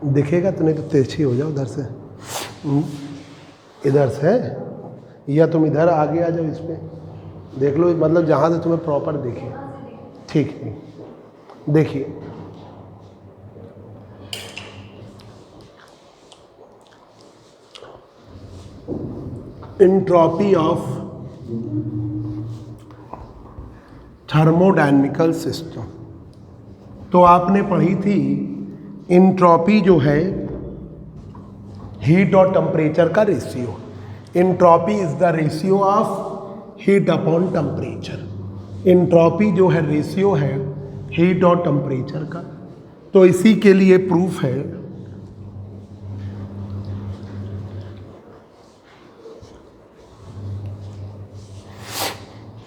दिखेगा तो, नहीं तो तिरछी हो जाओ उधर से, इधर से, या तुम इधर आगे आ जाओ, इस पे देख लो, मतलब जहाँ से तुम्हें प्रॉपर दिखे। ठीक है, देखिए एंट्रोपी ऑफ थर्मोडायनेमिकल सिस्टम। तो आपने पढ़ी थी एंट्रोपी जो है हीट और टेम्परेचर का ratio. Entropy is the ratio of heat upon temperature. Entropy जो है रेशियो है हीट और टेम्परेचर का। तो इसी के लिए प्रूफ है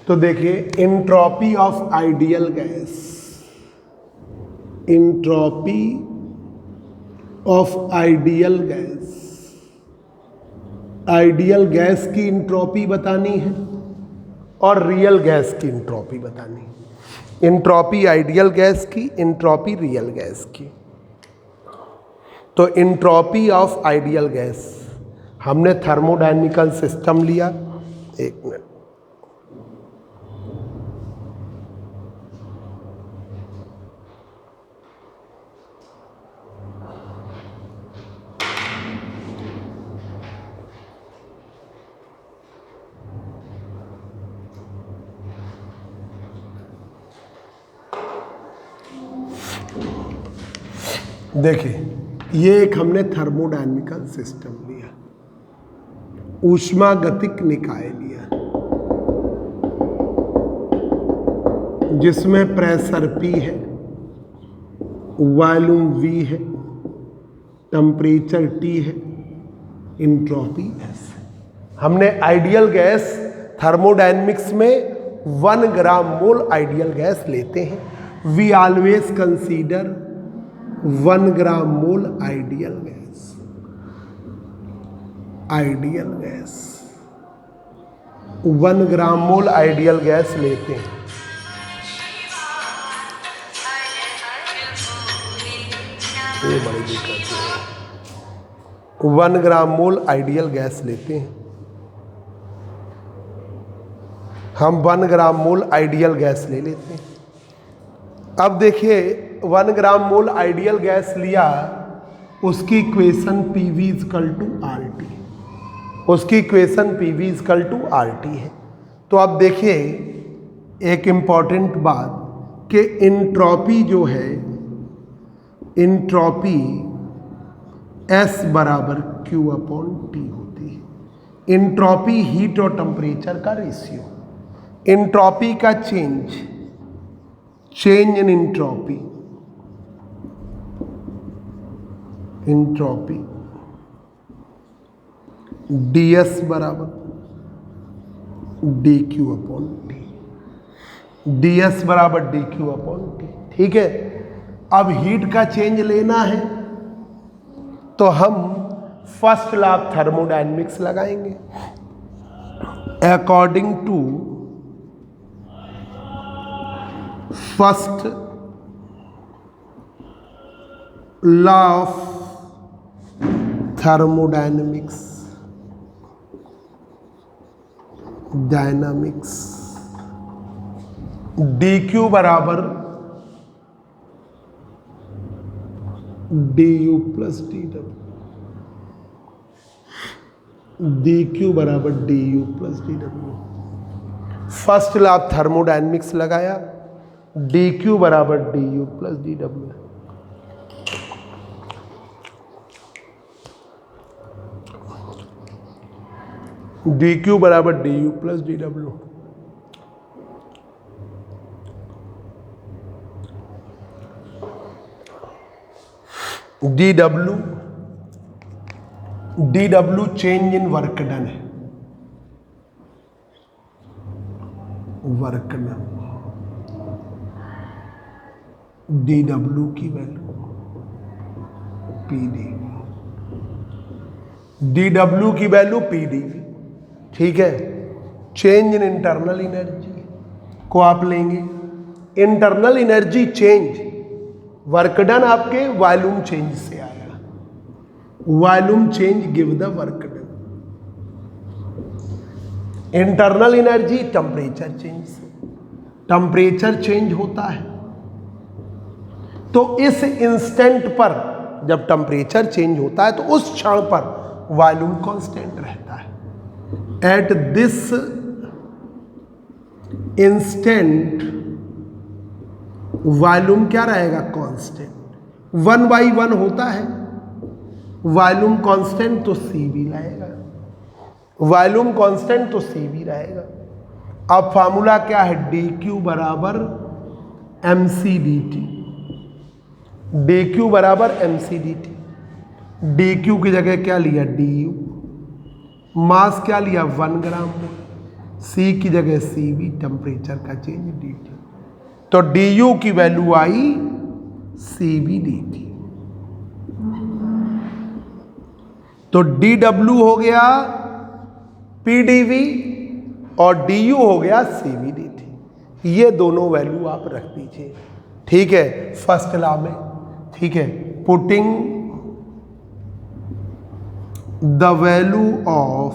तो देखिए entropy of ideal gas, entropy of ideal gas, ideal gas की एंट्रोपी बतानी है और रियल गैस की एंट्रोपी बतानी है। एंट्रोपी आइडियल गैस की, एंट्रोपी रियल गैस की। तो एंट्रोपी ऑफ आइडियल गैस, हमने थर्मोडायनेमिकल सिस्टम लिया। एक मिनट, देखिए ये एक हमने थर्मोडायनेमिकल सिस्टम लिया, ऊष्मागतिक निकाय लिया, जिसमें प्रेशर P है, वॉल्यूम V है, टेम्परेचर T है, एंट्रोपी S। हमने आइडियल गैस थर्मोडायनेमिक्स में 1 ग्राम मोल आइडियल गैस लेते हैं। We always consider 1 gram mole ideal gas, ideal gas 1 gram mole ideal gas लेते हैं। ये बड़ी दिक्कत है। 1 ग्राम मोल आइडियल गैस लेते हैं हम, 1 ग्राम मोल आइडियल गैस ले लेते हैं। अब देखिए 1 ग्राम मोल आइडियल गैस लिया, उसकी इक्वेशन PV = RT, उसकी इक्वेशन PV = RT है। तो अब देखिए एक इम्पॉर्टेंट बात कि एंट्रोपी जो है, एंट्रोपी S बराबर Q/T होती है। एंट्रोपी हीट और टेम्परेचर का रेशियो। एंट्रोपी का change in entropy, entropy ds बराबर dQ/T, ds बराबर dQ/T। ठीक है, अब हीट का चेंज लेना है तो हम फर्स्ट लॉ ऑफ थर्मोडायनेमिक्स लगाएंगे। According to first law of thermodynamics, dynamics, dQ बराबर du प्लस dw, dQ बराबर du plus dw। First law of thermodynamics लगाया, dQ बराबर du प्लस dw। dQ बराबर du plus dw। dw change in work done है, work done, dw की value pdv, dw की value pdv। ठीक है, change in internal energy को आप लेंगे, internal energy change, work done आपके वॉल्यूम चेंज से आया, volume change give the work done. Internal energy temperature change से, टेम्परेचर चेंज होता है तो इस इंस्टेंट पर जब टेम्परेचर चेंज होता है तो उस क्षण पर वॉल्यूम कांस्टेंट रहता है। एट दिस इंस्टेंट वॉल्यूम क्या रहेगा? कांस्टेंट। 1/1 होता है वॉल्यूम कांस्टेंट तो सी भी रहेगा, वॉल्यूम कांस्टेंट तो सी भी रहेगा। अब फार्मूला क्या है? डी क्यू बराबर M C D T, D Q बराबर M C D T. D Q की जगह क्या लिया? D you. मास क्या लिया? 1 ग्राम मोल। सी की जगह सी भी, टेम्परेचर का चेंज डी टी। तो डी यू की वैल्यू आई सी बी डी टी। तो डी डब्ल्यू हो गया पी डी वी और डी यू हो गया सी वी डी टी। ये दोनों वैल्यू आप रख दीजिए, ठीक है, फर्स्ट लॉ में। ठीक है, putting the value of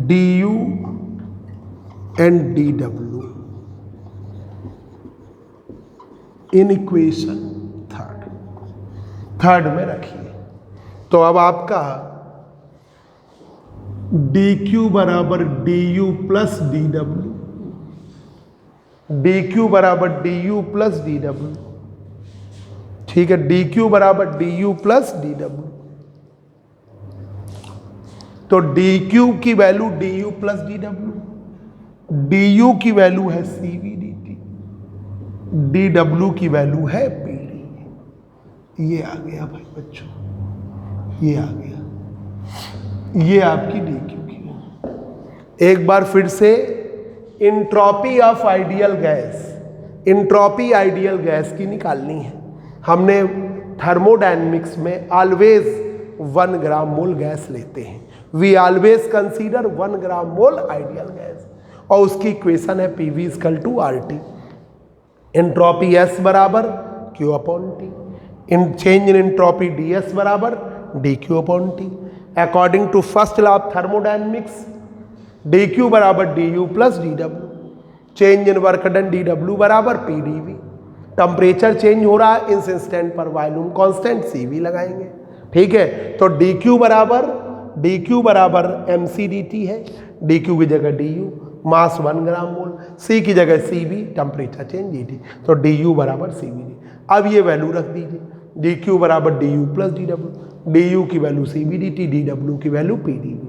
D U and D W in equation third में रखिए। तो अब आपका डी क्यू बराबर D U plus D W, D Q बराबर D U plus D W. ठीक है, डी क्यू बराबर D U plus D W. तो डी क्यू की value D U plus D W, D U की value है C V D T, D W की value है पी डी। ये आ गया भाई बच्चों, ये आ गया, ये आपकी डी क्यू की। एक बार फिर से entropy of ideal gas, entropy ideal gas की निकालनी है। हमने थर्मोडायनेमिक्स में ऑलवेज 1 ग्राम मोल गैस लेते हैं। We always consider 1 gram mole ideal gas और उसकी इक्वेशन है P V equal to R T. Entropy S बराबर Q upon T, in change in entropy D S बराबर D Q upon T. According to first law of thermodynamics D Q बराबर D U plus D W, change in work done D W बराबर P D V. Temperature change हो रहा है इस instant पर, volume constant C we लगाएंगे। ठीक है, तो डी क्यू बराबर एम सी डी टी है, डी क्यू की जगह D you, mass 1 gram mole, C की जगह C B, temperature change D T. तो डी यू बराबर सी बी डी। अब ये वैल्यू रख दीजिए, डी क्यू बराबर D U plus D W, D U की value C B D T, D W की वैल्यू पी डी वी।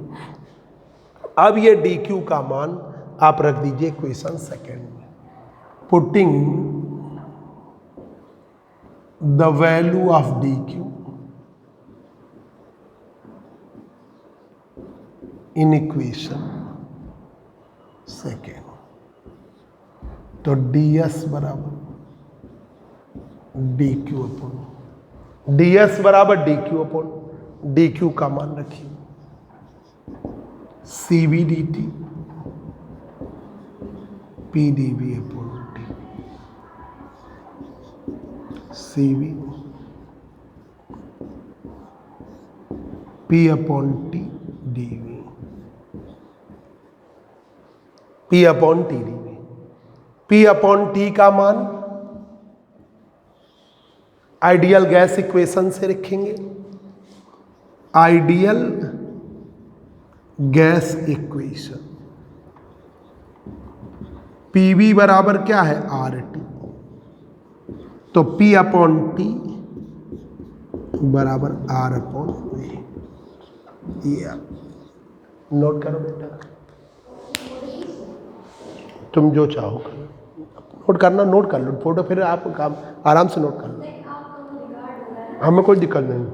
अब ये डी क्यू का मान आप रख दीजिए क्वेश्चन सेकेंड में। Putting the value of D Q in equation second, तो डी एस बराबर D Q upon D S बराबर D Q upon D Q का मान रखिए C V D T P D V upon T, C V P upon T D V, P upon T D V. P upon T का मान ideal gas equation से रखेंगे। Ideal gas equation P V बराबर क्या है? R T. तो P upon T बराबर R upon V. ये नोट करो बेटा, तुम जो चाहो नोट करना, नोट कर लो फोटो, फिर आप काम आराम से नोट कर लो, हमें कोई दिक्कत नहीं,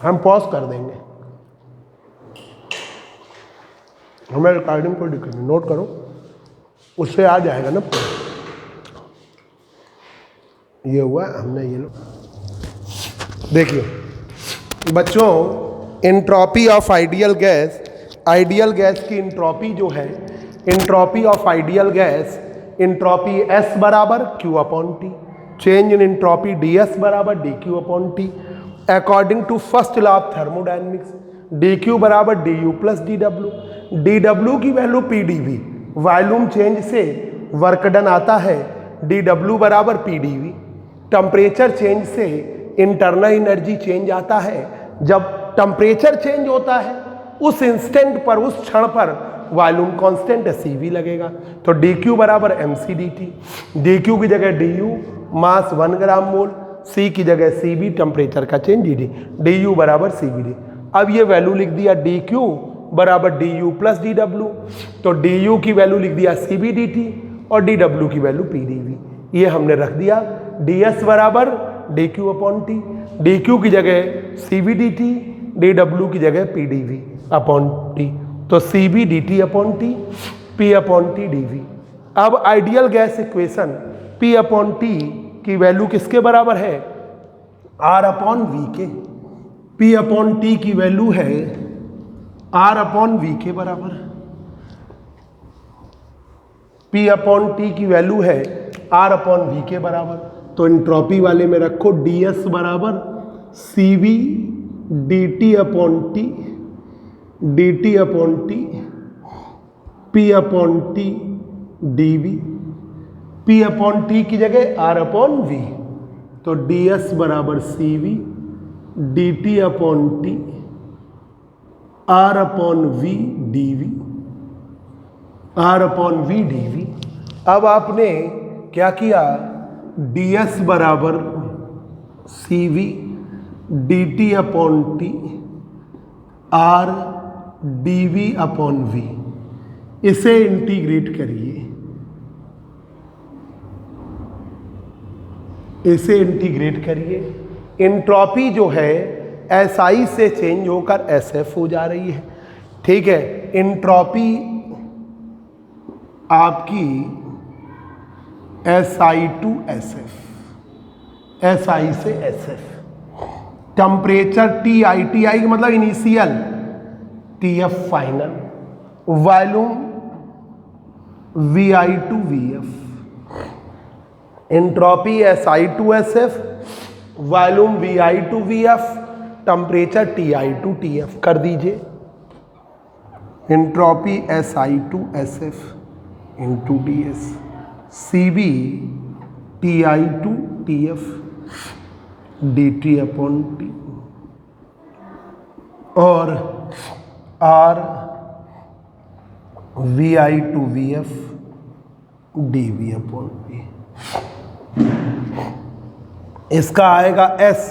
हम पॉज कर देंगे, हमें रिकॉर्डिंग कोई दिक्कत नहीं, नोट करो, उससे आ जाएगा ना। ये हुआ हमने, ये लो देखिए बच्चों, entropy of ideal gas, ideal gas की एंट्रोपी जो है, entropy of ideal gas, entropy S बराबर Q upon T, change in entropy D S बराबर D Q upon T. According to first law of thermodynamics, D Q बराबर D U plus D W. D W की value P D V, volume change से work done आता है, D W बराबर P D V. Temperature change से internal energy change आता है। जब टेम्परेचर चेंज होता है उस इंस्टेंट पर, उस क्षण पर वॉल्यूम कांस्टेंट सी वी लगेगा। तो डी क्यू बराबर M C D T. D Q की जगह D you mass 1 gram mole, C की जगह सी बी टेम्परेचर का change D D, D U बराबर सी बी डी। अब ये वैल्यू लिख दिया डी क्यू बराबर D U plus D W. तो डी यू की वैल्यू लिख दिया सी बी डी टी और डी डब्ल्यू की वैल्यू पी डी वी। ये हमने रख दिया डी एस बराबर D Q upon T. D Q की जगह C B D T, D W की जगह P D V upon T. तो C B D T upon T, P upon T D V. अब ideal gas equation P upon T की value किसके बराबर है? आर अपॉन वी के। P upon T की वैल्यू है आर अपॉन वी के बराबर। पी अपॉन टी की वैल्यू है आर अपॉन वी के बराबर। तो एंट्रोपी वाले में रखो डी एस बराबर C V D T upon T, D T upon T, P upon T D V. P upon T की जगह आर अपॉन वी। तो डी एस बराबर C V D T upon T, R upon V D V, R upon V D V. अब आपने क्या किया? D S बराबर C V D T upon T, R D V upon V. इसे integrate करिए, इसे integrate करिए। Entropy जो है एसआई से चेंज होकर एसएफ हो जा रही है। ठीक है, एंट्रोपी आपकी एसआई टू एसएफ, एसआई से एसएफ। टेम्परेचर टी आई का मतलब initial, TF final, volume V I to V F. Entropy S I to S F, volume V I to V F, temperature T I to T F. कर दीजिए entropy S I to S F into D S, C B T I to T F D T upon T, और R V I to V F D V upon V. इसका आएगा S,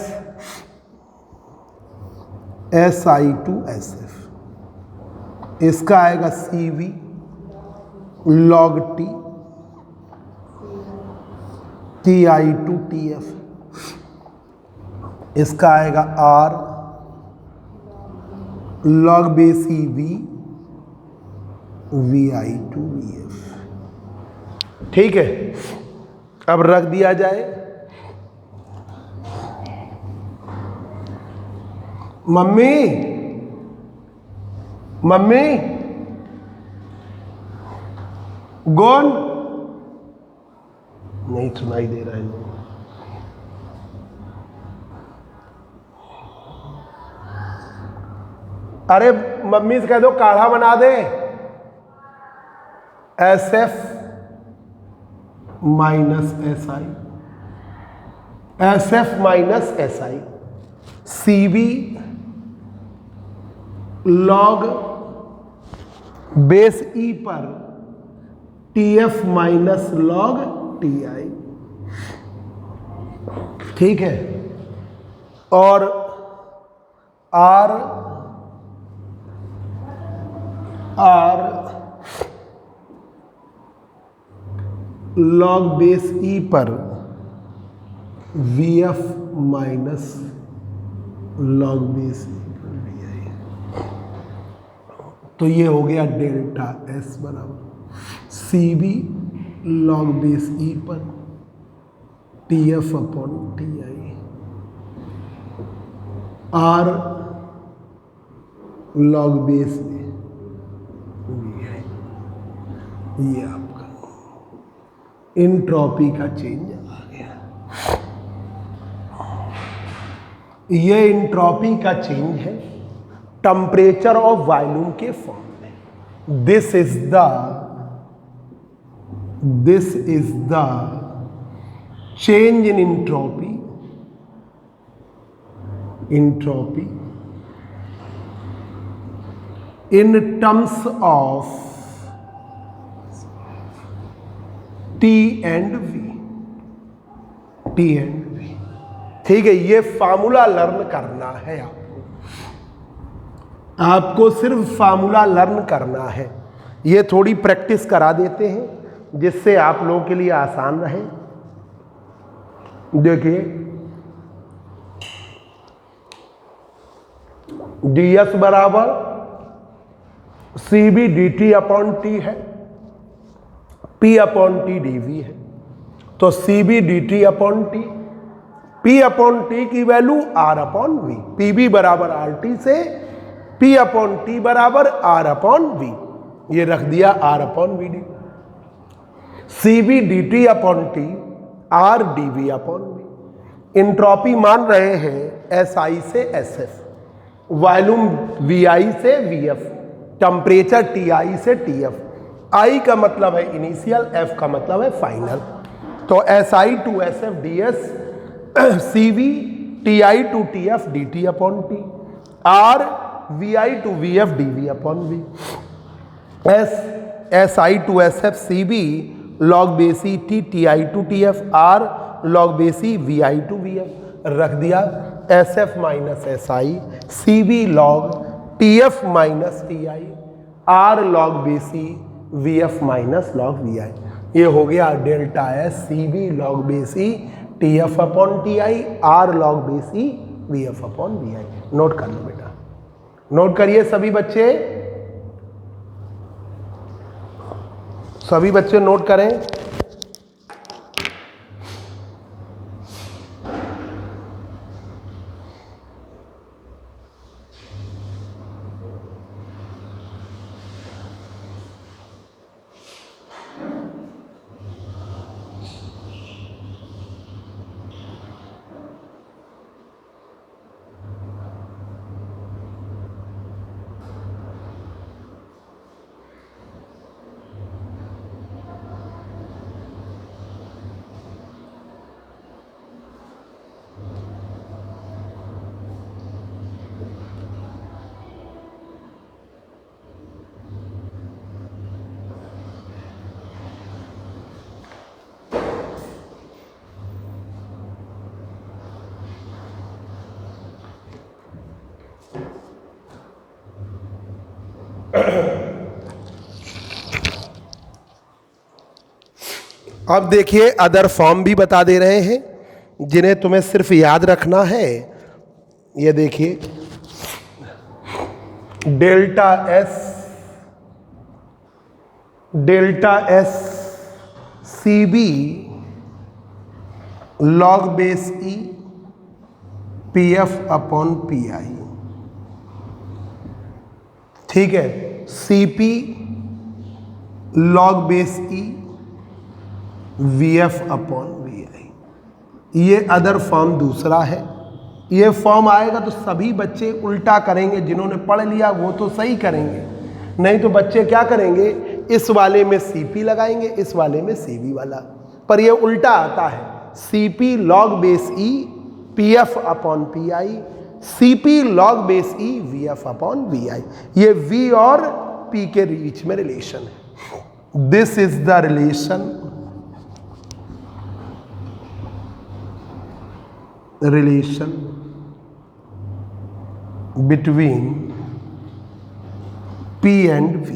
S I to S F. इसका आएगा C V log T, T I to T F. इसका आएगा R log base e V, V I to V F. ठीक है, अब रख दिया जाए। मम्मी, मम्मी गौन नहीं सुनाई दे रहा है। अरे मम्मी से कह दो काढ़ा बना दे। S F minus S I, S F minus S I, C B log base E पर T F minus log T I. ठीक है, और आर लॉग बेस ई पर V F minus log base E पर V आई। तो ये हो गया डेल्टा एस बराबर C B log base E पर T F upon T I, R log base V I. ये आपका एंट्रोपी का चेंज आ गया। ये इंट्रॉपी का चेंज है टेम्परेचर ऑफ वॉल्यूम के फॉर्म में। This is the change in entropy in terms of T and V। ठीक है, ये फार्मूला लर्न करना है आपको सिर्फ फार्मूला लर्न करना है। ये थोड़ी प्रैक्टिस करा देते हैं जिससे आप लोगों के लिए आसान रहे। देखिए ds बराबर CB dt अपॉन टी है, P अपॉन टी dV है, तो CB dt upon T, P upon T की value R upon V, PB बराबर RT से P अपॉन टी बराबर R अपॉन V, ये रख दिया R upon VD। CB dt upon T R dV upon V। Entropy मान रहे हैं SI से SF, वॉल्यूम VI से VF, टेम्परेचर TI से TF। I का मतलब है इनिशियल, F का मतलब है फाइनल। तो SI to SF DS, CV TI to TF DT upon T, R VI to VF DV upon V, SI to SF CB log base e T TI to TF, R log base e VI to VF। रख दिया SF minus SI, CB log TF minus TI, R log base e VF minus log VI। ये हो गया delta S CB log base e TF upon TI, R log base e VF upon VI। Note कर लो बेटा, note करिए सभी बच्चे note करें। अब देखिए अदर फॉर्म भी बता दे रहे हैं जिन्हें तुम्हें सिर्फ याद रखना है। ये देखिए delta S CB log base E PF upon PI। ठीक है, CP log base E VF upon VI। ये अदर फॉर्म दूसरा है। ये फॉर्म आएगा तो सभी बच्चे उल्टा करेंगे, जिन्होंने पढ़ लिया वो तो सही करेंगे, नहीं तो बच्चे क्या करेंगे, इस वाले में CP लगाएंगे, इस वाले में CB वाला, पर ये उल्टा आता है। CP log base E PF upon PI, CP log base E VF upon VI। ये V और P के बीच में रिलेशन है। This is the relation between P and V।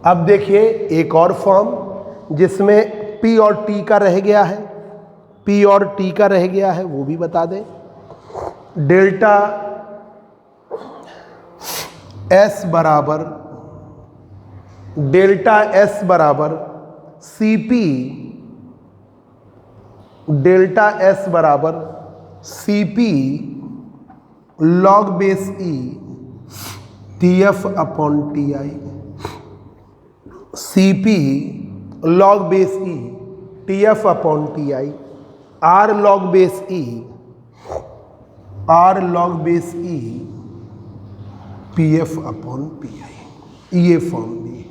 अब देखिए एक और फॉर्म जिसमें P और T का रह गया है, P और T का रह गया है, वो भी बता दें। डेल्टा S बराबर CP, डेल्टा S बराबर CP log base E TF upon TI, CP log base E TF upon TI, R log base E, R log base E P F upon P I, ये form भी,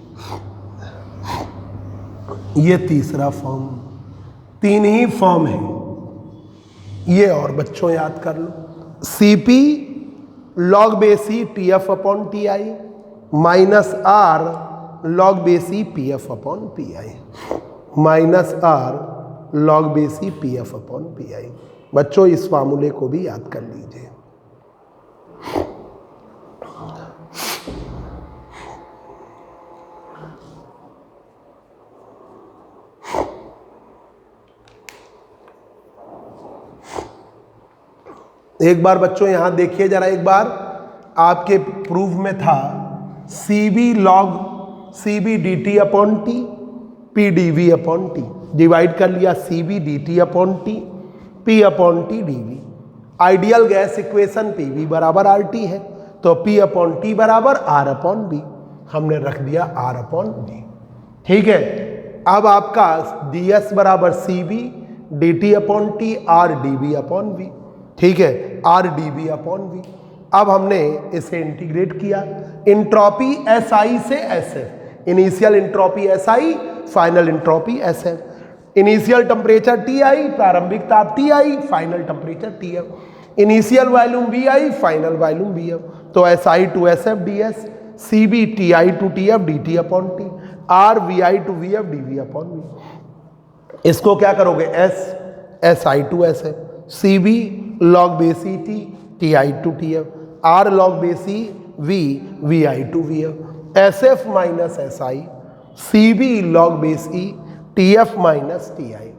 ये तीसरा form, तीन ही form है ये, और बच्चों याद कर लो। C P log base e T F upon T I minus R log base e P F upon P I, minus R log base e P F upon P I. बच्चों इस फार्मूले को भी याद कर लीजिए। एक बार बच्चों यहां देखिए जरा, एक बार आपके प्रूफ में था C B log C B D T upon T P D V upon T, divide कर लिया C B D T upon T P upon T D V. Ideal gas equation P V बराबर R T है, तो P upon T बराबर R upon B, हमने रख दिया are upon B. ठीक है, अब आपका डी एस बराबर C B D T upon T R D B upon V. ठीक है, R D B upon V. अब हमने इसे इंटीग्रेट किया, इंट्रॉपी एस आई से S F, initial entropy S I, final entropy S F. Initial temperature T I, प्रारंभिक ताप T I, final temperature T F. Initial volume V I, final volume V F. तो S I to S F D S, C B T I to T F D T upon T, R V I to V F D V upon V. इसको क्या करोगे, S I to S F, C B log base e T T I to T F, R log base e V V I to V F, S F minus S I, C B log base E T F minus T I,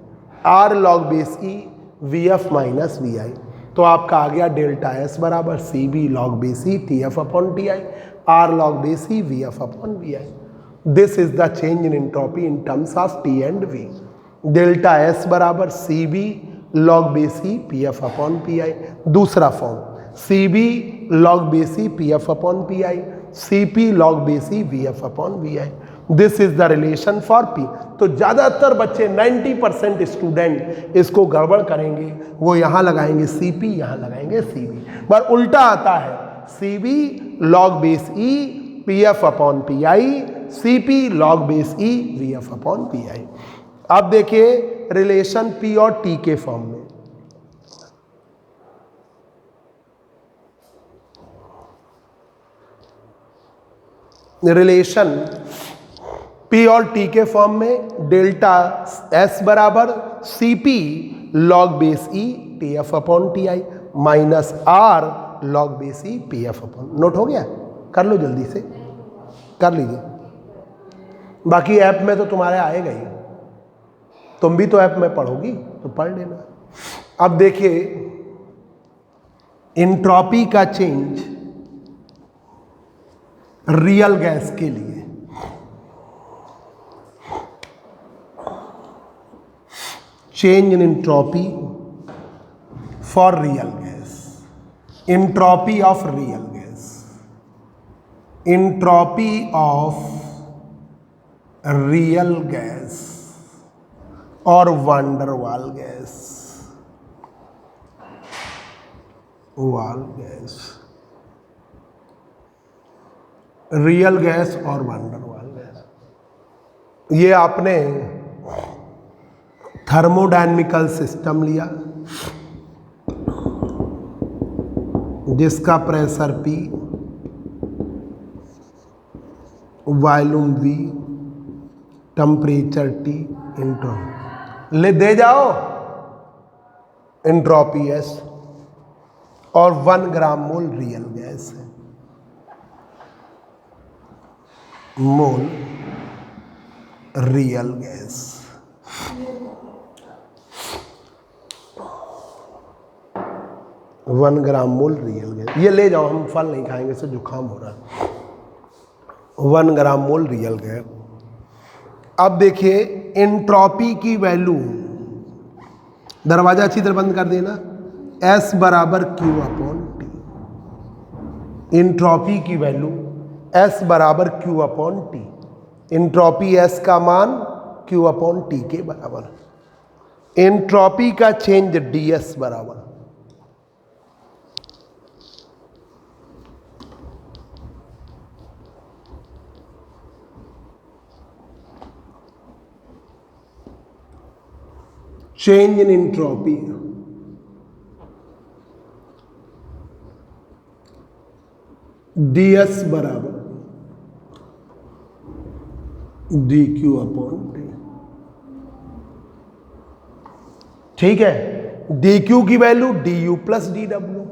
R log base E V F minus V आई। तो आपका आ गया delta S बराबर C B log base E T F upon T I, R log base E V F upon V I. This is the change in entropy in terms of T and V. Delta S बराबर C B log base e P F upon P I. दूसरा form C B log base e P F upon P I, C P log base e V F upon V I. This is the relation for P. तो ज़्यादातर बच्चे 90% student इसको गड़बड़ करेंगे, वो यहाँ लगाएंगे सी पी, यहाँ लगाएंगे सी बी, पर उल्टा आता है C B log base E P F upon P I, C P log base E V F upon P I. अब देखिए रिलेशन पी और टी के फॉर्म में, रिलेशन पी और टी के फॉर्म में डेल्टा एस बराबर C P log base E T F upon T I minus R log base E P F upon. Note हो गया? कर लो जल्दी से, कर लीजिए। बाकी ऐप में तो तुम्हारे आएगा ही, तुम भी तो ऐप में पढ़ोगी तो पढ़ लेना। अब देखिए एंट्रोपी का चेंज रियल गैस के लिए, change in entropy for real gas, entropy of real gas, entropy of real gas और वंडर वाल गैस, वाल गैस, रियल गैस और वंडर वाल गैस। ये आपने थर्मोडायनेमिकल सिस्टम लिया जिसका pressure P, volume V, temperature T, ले दे जाओ एंट्रोपी S और 1 ग्राम मोल रियल गैस है, मोल रियल गैस। वन ग्राम मोल रियल गैस, ये ले जाओ, हम फल नहीं खाएंगे, इससे जुकाम हो रहा है। 1 ग्राम मोल रियल गैस। अब देखिए एंट्रोपी की वैल्यू, दरवाजा अच्छी तरह बंद कर देना, S बराबर Q अपॉन टी। एंट्रोपी की वैल्यू S बराबर Q upon T. Entropy S का मान Q अपॉन टी के बराबर। एंट्रोपी का चेंज ds बराबर चेंज इन एंट्रोपी ds बराबर dq अपॉन t। ठीक है, dq की value du plus dw,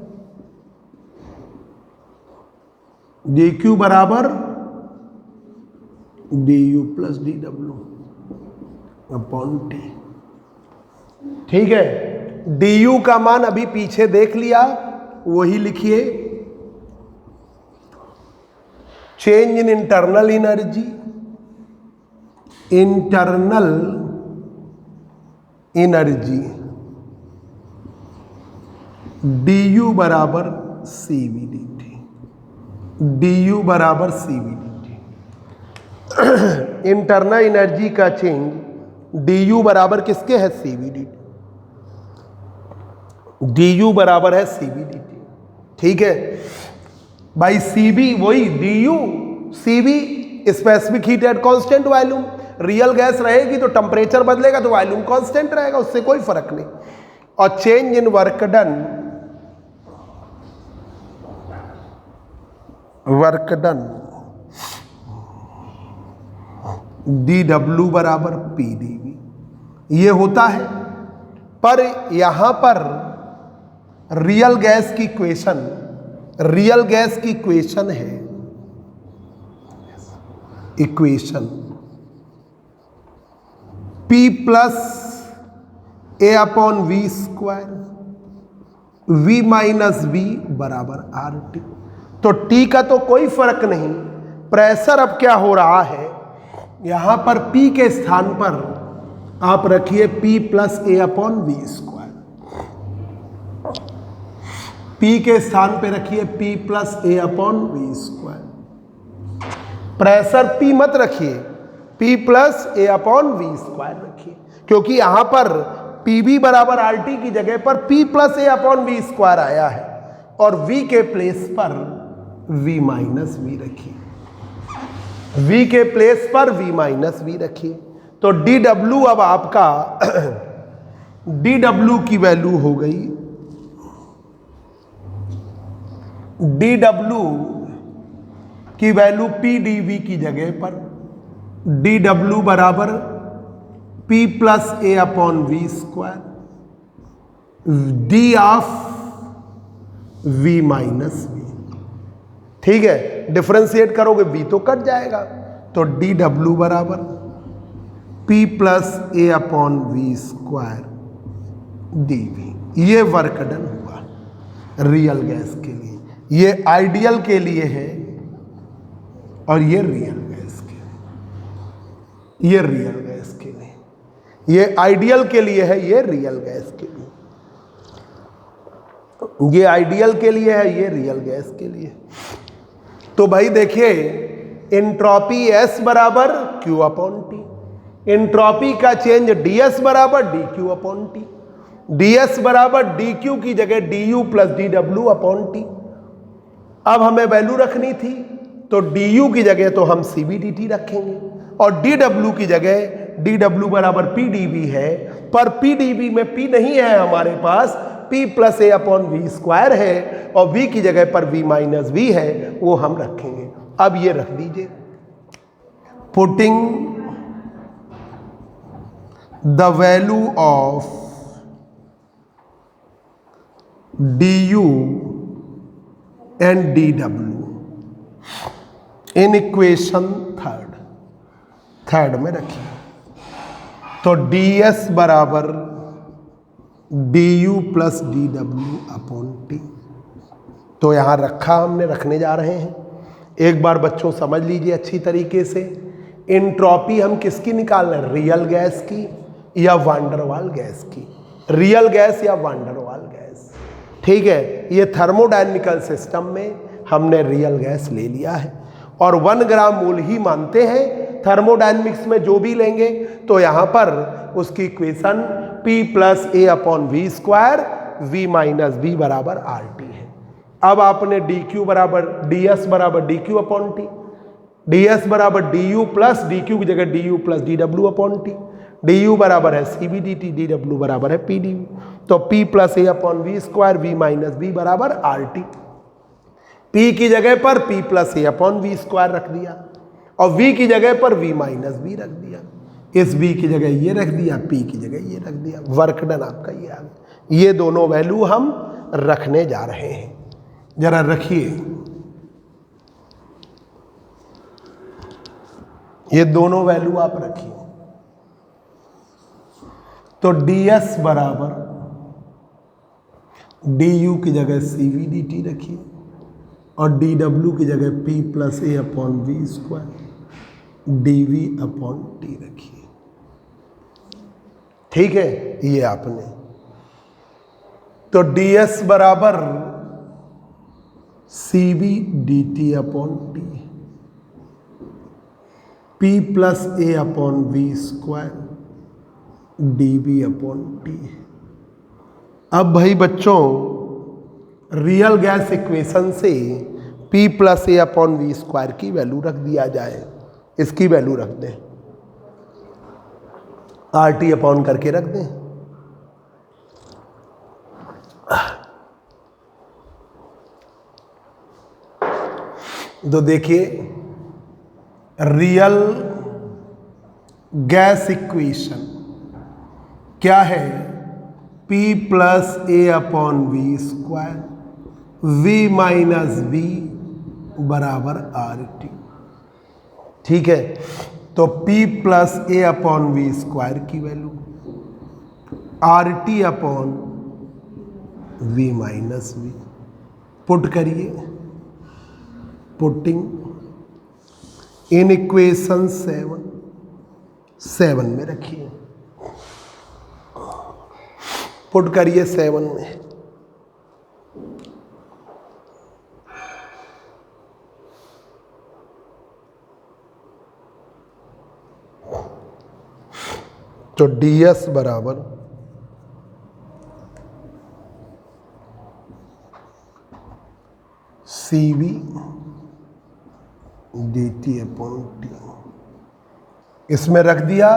dq बराबर du plus dw upon t। ठीक है, du का मान अभी पीछे देख लिया, वही लिखिए। Change in internal energy, internal energy du बराबर cv dt, du बराबर cv dt। इंटरनल एनर्जी का चेंज du बराबर किसके है, cv dt, du बराबर है cv dt। ठीक है भाई, cv वही du, cv specific heat at constant volume. Real gas रहेगी तो टेम्परेचर बदलेगा तो वॉल्यूम कांस्टेंट रहेगा, उससे कोई फर्क नहीं। और change in work done, work done dw बराबर pdv, ये होता है। पर यहां पर रियल गैस की इक्वेशन, रियल गैस की इक्वेशन है, equation P plus A upon V square, V minus V बराबर RT। तो T का तो कोई फर्क नहीं, प्रेशर अब क्या हो रहा है, यहां पर P के स्थान पर आप रखिए P plus A upon V square, P के स्थान पे रखिए P plus A upon V square. Pressure P मत रखिए, P plus A upon V square रखिए, क्योंकि यहां पर PV बराबर RT की जगह पर P plus A upon V square आया है, और V के प्लेस पर V माइनस वी रखिए, V के प्लेस पर V माइनस वी रखिए। तो dw अब आपका dw की वैल्यू हो गई, dw की वैल्यू pdv की जगह पर dw बराबर P plus A upon V square, d of V minus V. ठीक है, डिफरेंशिएट करोगे V तो कट जाएगा, तो dw बराबर P plus A upon V square dv। ये वर्क डन हुआ रियल गैस के लिए, ये आइडियल के लिए है और ये रियल गैस के लिए, ये रियल गैस के लिए, ये आइडियल के लिए है, ये रियल गैस के लिए, ये आइडियल के लिए है, ये रियल गैस के लिए। तो भाई देखिए, एंट्रोपी S बराबर Q अपॉन T, एंट्रोपी का चेंज ds बराबर dq अपॉन T, ds बराबर dq की जगह du plus dw upon T। अब हमें वैल्यू रखनी थी, तो du की जगह तो हम cv dt रखेंगे, और dw की जगह dw बराबर pdv है, पर pdv में p नहीं है हमारे पास, p plus A upon V square है, और v की जगह पर v माइनस वी है, वो हम रखेंगे। अब ये रख दीजिए, putting the value of du and dw in equation third में रखिए। तो ds बराबर du plus dw upon t। तो यहां रखा, हमने रखने जा रहे हैं। एक बार बच्चों समझ लीजिए अच्छी तरीके से, एंट्रोपी हम किसकी निकाल रहे हैं, रियल गैस की या वांडरवाल गैस की, रियल गैस या वांडरवाल गैस। ठीक है, ये थर्मोडायनेमिकल सिस्टम में हमने रियल गैस ले लिया है और 1 ग्राम मोल ही मानते हैं। थर्मोडायनेमिक्स में जो भी लेंगे तो यहाँ पर उसकी equation P plus A upon V square V minus B बराबर आर टी है। अब आपने डी क्यू बराबर डी एस बराबर D Q upon T, D S बराबर D U plus D Q की जगह D U plus D W upon T, D U बराबर है C B D T, D W बराबर है पी डी यू। तो P plus A upon V square V minus B बराबर R T. P की जगह पर P plus A upon V square रख दिया और V की जगह पर V माइनस बी रख दिया। इस V की जगह ये रख दिया, P की जगह ये रख दिया, वर्क डन आपका ये आ गया। ये दोनों वैल्यू हम रखने जा रहे हैं, जरा रखिए। ये दोनों वैल्यू आप रखिए। तो ds बराबर du की जगह cv dt रखिए और dw की जगह p plus A upon V square dv upon T रखिए। ठीक है, ये आपने। तो ds बराबर cv dt upon T, p plus A upon V square dv upon T. अब भाई बच्चों रियल गैस इक्वेशन से P plus A upon V square की वैल्यू रख दिया जाए। इसकी वैल्यू रख दें, आर टी अपॉन करके रख दें। तो देखिए रियल गैस इक्वेशन क्या है, P plus A upon V square V minus B बराबर आर टी। ठीक है, तो P plus A upon V square की value R T upon V minus B put करिए, पुटिंग इन इक्वेशन 7 में रखिए, पुट करिए 7 में। तो ds बराबर cv dt अपॉन टी, इसमें रख दिया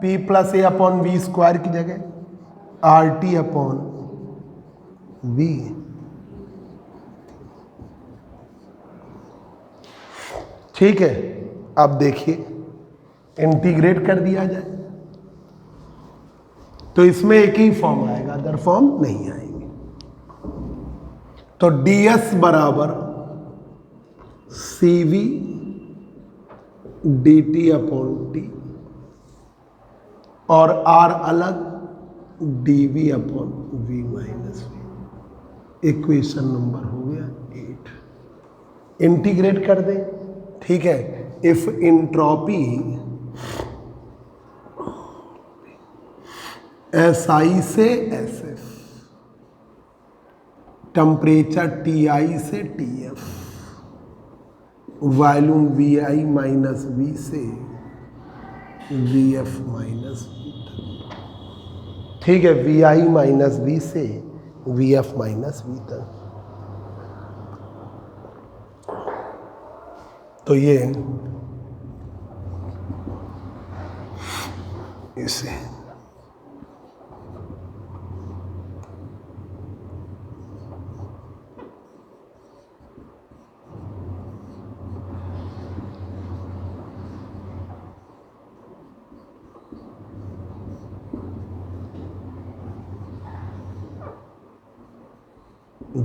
P plus A upon V square की जगह आर टी अपॉन वी। ठीक है, अब देखिए इंटीग्रेट कर दिया जाए तो इसमें एक ही फॉर्म आएगा, अदर फॉर्म नहीं आएंगे। तो ds बराबर cv dt अपॉन टी और r अलग dv upon v minus V. Equation number हो गया 8। इंटीग्रेट कर दें। ठीक है, इफ इंट्रोपी SI से SF, टेम्परेचर TI से TF, volume VI minus V से VF माइनस V। ठीक है, VI माइनस V से VF माइनस V तक। तो ये इसे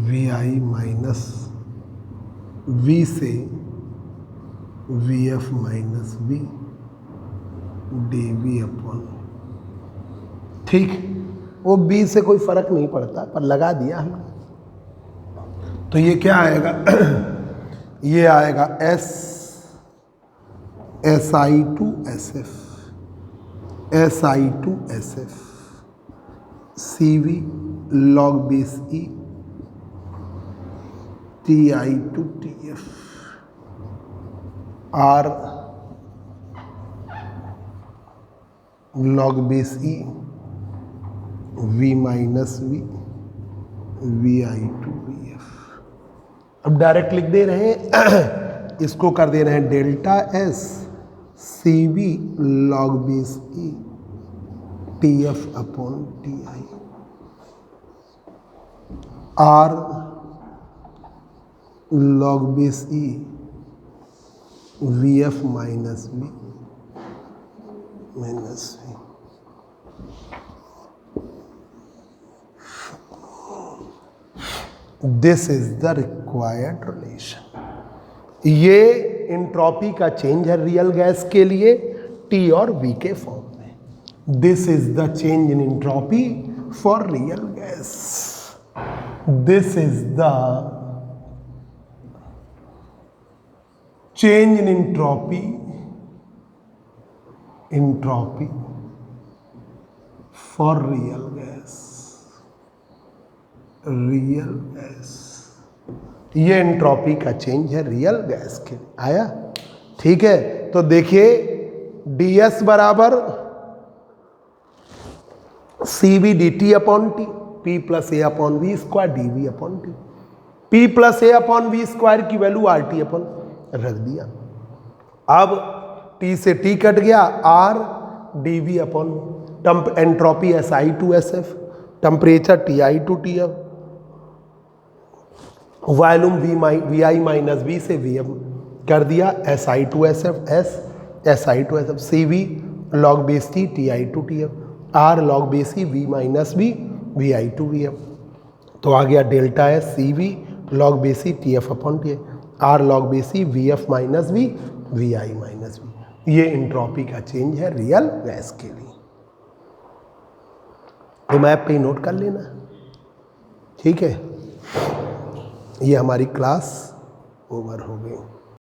VI माइनस V से VF minus V dV upon. ठीक, वो B से कोई फर्क नहीं पड़ता पर लगा दिया हमने। तो ये क्या आएगा ये आएगा SI to SF, SI to SF CV log base E TI to TF R log base E V minus V V I to V F. अब डायरेक्ट लिख दे रहे हैं, इसको कर दे रहे हैं delta S C V log base E T F upon T I R log base E V F minus V minus V. This is the required relation. ये इंट्रॉपी का चेंज है रियल गैस के लिए T और V के form में। This is the change in entropy for real gas. This is the change in entropy for real gas. Real gas, ये entropy का चेंज है रियल गैस के लिए। आया? ठीक है, तो देखिए ds बराबर C V D T upon T P plus A upon V square D V upon T. P plus A upon V square की वैल्यू आर टी अपॉन रख दिया। अब टी से टी कट गया, R D V upon entropy S I to S F, temperature T I to T F, volume V I minus V से V M कर दिया, S I to S F S I to S F, C V log base T T I to T F, R log base E V minus V I to V F. तो आ गया delta S C V log base E T F upon T F, R log base E V F minus V I minus V. ये entropy का change है real gas के लिए। तो map पे ही note कर लेना, ठीक है। ये हमारी क्लास ओवर हो गई।